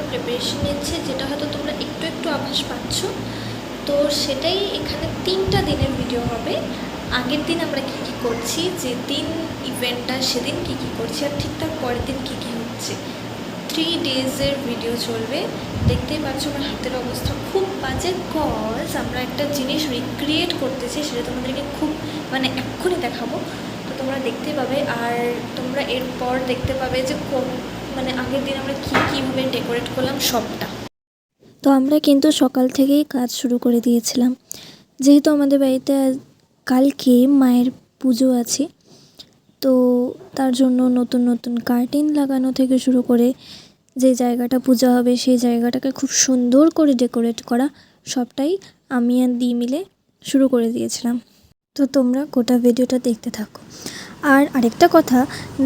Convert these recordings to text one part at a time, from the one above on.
Preparation নিচ্ছে, যেটা হয়তো তোমরা একটু একটু আভাস পাচ্ছ। তো সেটাই এখানে 3টা দিনের ভিডিও হবে। আগের দিন আমরা কী কী করছি, যে দিন ইভেন্টটা সেদিন কী কী করছি, আর ঠিক তার পরের দিন কী কী হচ্ছে। 3 ডেজের ভিডিও চলবে। দেখতেই পাচ্ছ আমার হাতের অবস্থা খুব বাজে, কজ আমরা একটা জিনিস রিক্রিয়েট করতেছি, সেটা তোমাদেরকে খুব এক্ষুনি দেখাবো। তো তোমরা দেখতে পাবে, আর তোমরা এরপর দেখতে পাবে যে আগের দিন আমরা কীভাবে ডেকোরেট করলাম সবটা। তো আমরা কিন্তু সকাল থেকেই কাজ শুরু করে দিয়েছিলাম, যেহেতু আমাদের বাড়িতে কালকে মায়ের পুজো আছে। তো তার জন্য নতুন নতুন কার্টেন লাগানো থেকে শুরু করে যে জায়গাটা পূজা হবে সেই জায়গাটাকে খুব সুন্দর করে ডেকোরেট করা, সবটাই আমি আর দি মিলে শুরু করে দিয়েছিলাম। তো তোমরা গোটা ভিডিওটা দেখতে থাকো। আর আরেকটা কথা,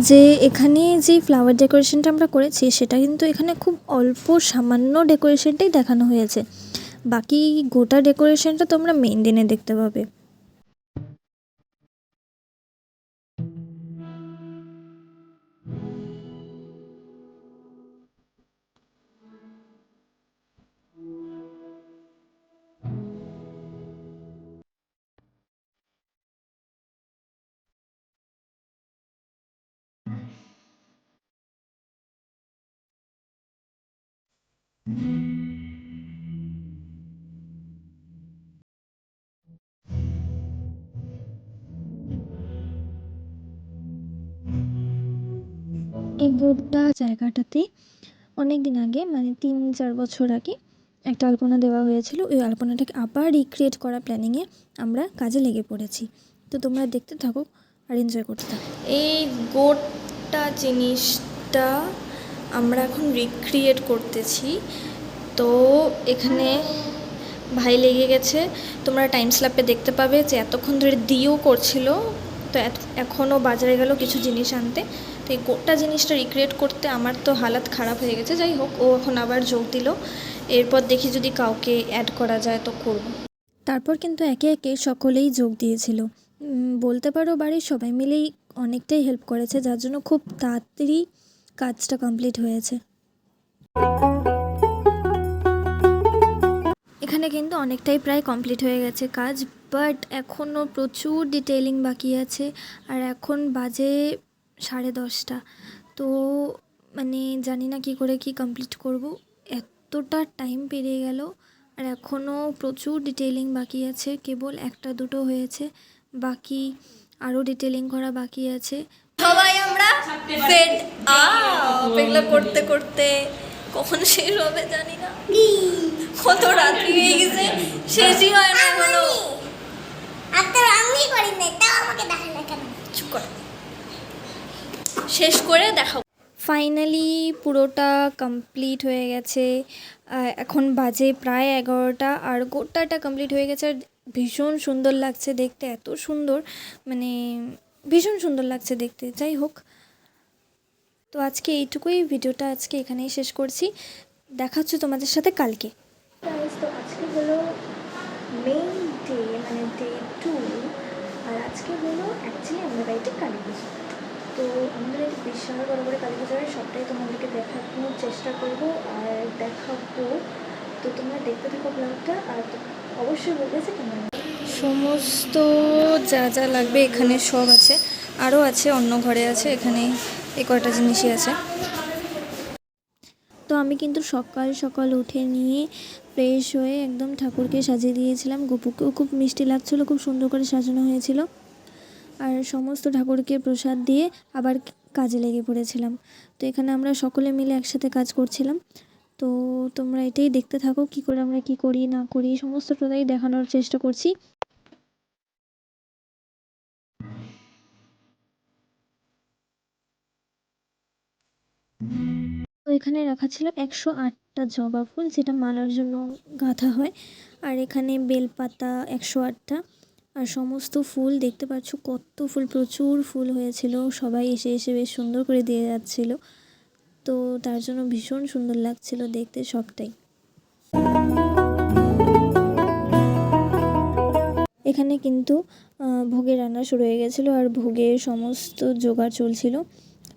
যে এখানে যে ফ্লাওয়ার ডেকোরেশনটা আমরা করেছি সেটা কিন্তু এখানে খুব অল্প সামান্য ডেকোরেশনটাই দেখানো হয়েছে, বাকি গোটা ডেকোরেশনটা তোমরা মেইন দিনে দেখতে পাবে। এই গোটা জায়গাটাতে অনেক দিন আগে 3-4 বছর আগে একটা আলপনা দেওয়া হয়েছিল। ওই আলপনাটাকে আবার রিক্রিয়েট করা প্ল্যানিংয়ে আমরা কাজে লেগে পড়েছি। তো তোমরা দেখতে থাকো আর এনজয় করতে থাকো। এই গোটা জিনিসটা আমরা এখন রিক্রিয়েট করতেছি। তো এখানে ভাই লেগে গেছে, তোমরা টাইম স্ল্যাপে দেখতে পাবে যে এতক্ষণ ধরে দিয়েও করছিল। তো এখনও বাজারে গেল কিছু জিনিস আনতে। তো এই গোটা জিনিসটা রিক্রিয়েট করতে আমার তো হালাত খারাপ হয়ে গেছে। যাই হোক, ও এখন আবার যোগ দিল। এরপর দেখি যদি কাউকে অ্যাড করা যায় তো করব। তারপর কিন্তু একে একে সকলেই যোগ দিয়েছিল। বলতে পারো বাড়ির সবাই মিলেই অনেকটাই হেল্প করেছে, যার জন্য খুব তাড়াতাড়ি কাজটা কমপ্লিট হয়েছে। এখানে কিন্তু অনেকটাই প্রায় কমপ্লিট হয়ে গেছে কাজ, বাট এখনও প্রচুর ডিটেইলিং বাকি আছে। আর এখন বাজে 10:30। তো জানি না কি করে কি কমপ্লিট করব, এতটা টাইম পেরিয়ে গেল। আর এখনও প্রচুর ডিটেইলিং বাকি আছে, কেবল 1-2 হয়েছে, বাকি আরও ডিটেইলিং করা বাকি আছে। সবাই আমরা ফেড আপ, এগুলো করতে করতে কখন শেষ হবে জানি না। কত রাত্রি হয়ে গেছে, শেষই হয় না এখনো। চুপ কর, শেষ করে দেখাও। ফাইনালি পুরোটা কমপ্লিট হয়ে গেছে। এখন বাজে প্রায় 11টা, আর গোটাটা কমপ্লিট হয়ে গেছে। আর ভীষণ সুন্দর লাগছে দেখতে, এত সুন্দর, ভীষণ সুন্দর লাগছে দেখতে। যাই হোক, তো আজকে এইটুকুই, ভিডিওটা আজকে এখানেই শেষ করছি। দেখা হচ্ছে তোমাদের সাথে কালকে। তো আজকে হলো মেইন ডে, ডে 2। আর আজকে হলো অ্যাকচুয়ালি আমাদের বাড়িতে কালী পুজো। তো আমাদের বাড়িতে বিশাল বড় করে কালী পুজো হয়, সবটাই তোমাদেরকে দেখানোর চেষ্টা করবো আর দেখাবো। তো তোমরা দেখতে থাকো ব্লগটা, আর অবশ্যই বলবে যে কেমন। সমস্ত যা যা লাগবে এখানে সব আছে, আরও আছে, অন্য ঘরে আছে, এখানে এই কয়টা জিনিসই আছে। তো আমি কিন্তু সকাল সকাল উঠে নিয়ে ফ্রেশ হয়ে একদম ঠাকুরকে সাজিয়ে দিয়েছিলাম। গপুকেও খুব মিষ্টি লাগছিলো, খুব সুন্দর করে সাজানো হয়েছিল। আর সমস্ত ঠাকুরকে প্রসাদ দিয়ে আবার কাজে লেগে পড়েছিলাম। তো এখানে আমরা সকলে মিলে একসাথে কাজ করছিলাম। তো তোমরা এটাই দেখতে থাকো, কী করে আমরা কী করি না করি, সমস্তটাই দেখানোর চেষ্টা করছি। তো এখানে রাখা ছিল 108টা জবা ফুল, যেটা মালার জন্য গাঁথা হয়। আর এখানে বেলপাতা 108টা, আর সমস্ত ফুল দেখতে পাচ্ছ কত ফুল, প্রচুর ফুল হয়েছিল। সবাই এসে এসে বেশ সুন্দর করে দিয়ে যাচ্ছিল। তো তার জন্য ভীষণ সুন্দর লাগছিল দেখতে সবটাই। এখানে কিন্তু ভোগের রান্না শুরু হয়ে গেছিলো, আর ভোগের সমস্ত জোগাড় চলছিল।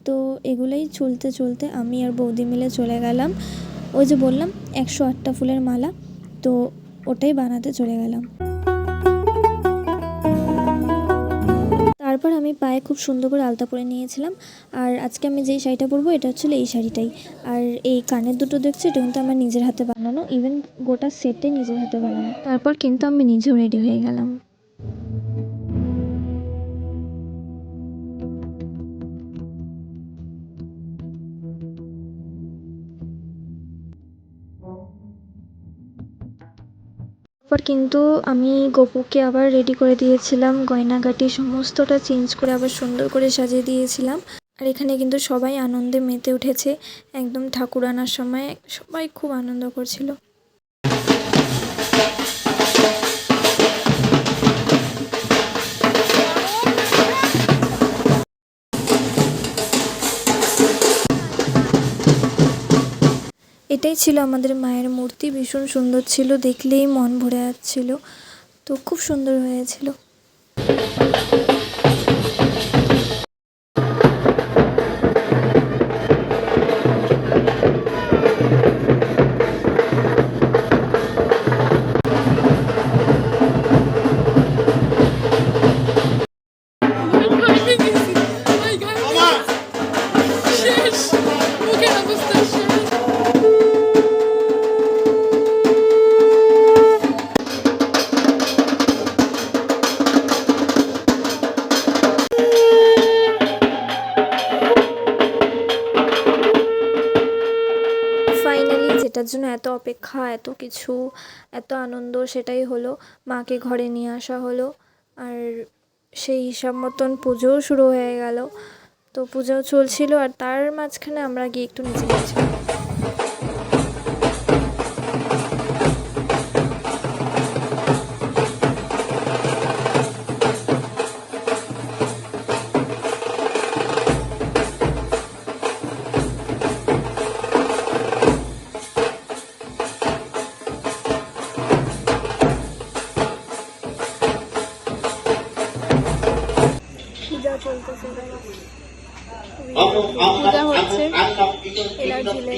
তো এগুলোই চলতে চলতে আমি আর বৌদি মিলে চলে গেলাম ওই যে বললাম 108টা ফুলের মালা, তো ওটাই বানাতে চলে গেলাম। তারপর আমি পায়ে খুব সুন্দর করে আলতা পরে নিয়েছিলাম। আর আজকে আমি যেই শাড়িটা পরবো এটা হচ্ছিল এই শাড়িটাই। আর এই কানের দুটো দেখছি এটা কিন্তু আমার নিজের হাতে বানানো, ইভেন গোটা সেটটাই নিজের হাতে বানানো। তারপর কিন্তু আমি নিজেও রেডি হয়ে গেলাম। তারপর কিন্তু আমি গপুকে আবার রেডি করে দিয়েছিলাম, গয়নাগাটি সমস্তটা চেঞ্জ করে আবার সুন্দর করে সাজিয়ে দিয়েছিলাম। আর এখানে কিন্তু সবাই আনন্দে মেতে উঠেছে, একদম ঠাকুর আনার সময় সবাই খুব আনন্দ করছিল। এটাই ছিল আমাদের মায়ের মূর্তি, ভীষণ সুন্দর ছিল, দেখলেই মন ভরে যাচ্ছিল, তো খুব সুন্দর হয়েছিল। ফাইনালি যেটার জন্য এত অপেক্ষা, এত কিছু, এত আনন্দ, সেটাই হলো। মাকে ঘরে নিয়ে আসা হলো, আর সেই হিসাব মতন পুজোও শুরু হয়ে গেল। তো পুজোও চলছিল, আর তার মাঝখানে আমরা গিয়ে একটু নিচে গেছিলাম। পূজা চলতেছে, পূজা হচ্ছে, এরা ঝুলে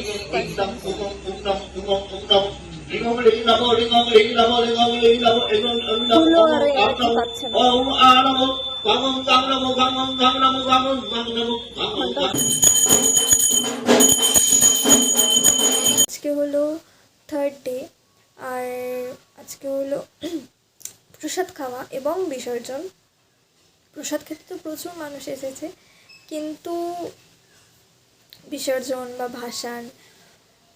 আজকে হলো 3rd ডে, আর আজকে হলো প্রসাদ খাওয়া এবং বিসর্জন। প্রসাদ খেতে তো প্রচুর মানুষ এসেছে, কিন্তু বিসর্জন বা ভাসান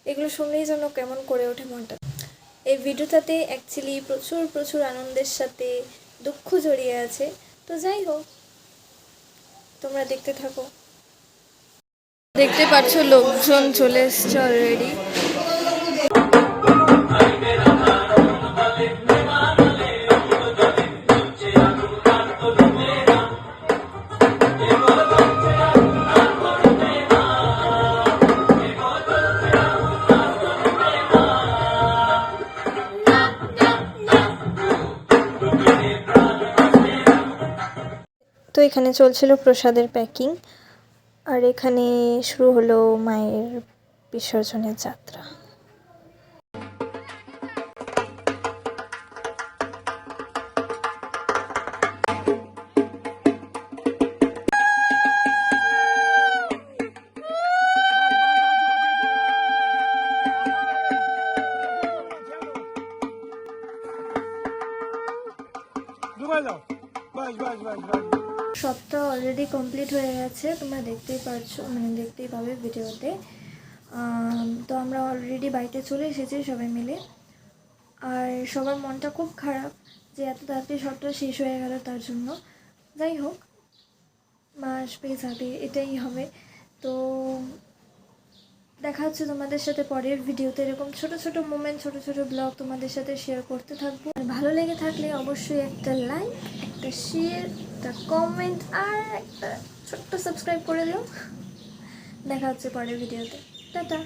এগুলো শুনলেই যেন কেমন করে ওঠে মনটা। এই ভিডিওটাতে অ্যাকচুয়ালি প্রচুর প্রচুর আনন্দের সাথে দুঃখ জড়িয়ে আছে, তো যাই হোক তোমরা দেখতে থাকো। দেখতে পাচ্ছ লোকজন চলে এসছে অলরেডি। তো এখানে চলছিল প্রসাদের প্যাকিং, আর এখানে শুরু হলো মায়ের বিসর্জনের যাত্রা। সবটা অলরেডি কমপ্লিট হয়ে গেছে, তোমরা দেখতেই পারছো, মানে দেখতেই পাবে ভিডিওতে। তো আমরা অলরেডি বাড়িতে চলে এসেছি সবাই মিলে, আর সবার মনটা খুব খারাপ যে এত তাড়াতাড়ি সবটা শেষ হয়ে গেল তার জন্য। যাই হোক, মা আসবে যাবে, এটাই হবে। তো দেখা হচ্ছে তোমাদের সাথে পরের ভিডিওতে। এরকম ছোট ছোট মোমেন্ট, ছোট ছোট ব্লগ তোমাদের সাথে শেয়ার করতে থাকবো। আর ভালো লেগে থাকলে অবশ্যই একটা লাইক, একটা শেয়ার, একটা কমেন্ট আর একটা ছোট্ট সাবস্ক্রাইব করে দিও। দেখা হচ্ছে পরের ভিডিওতে। টাটা।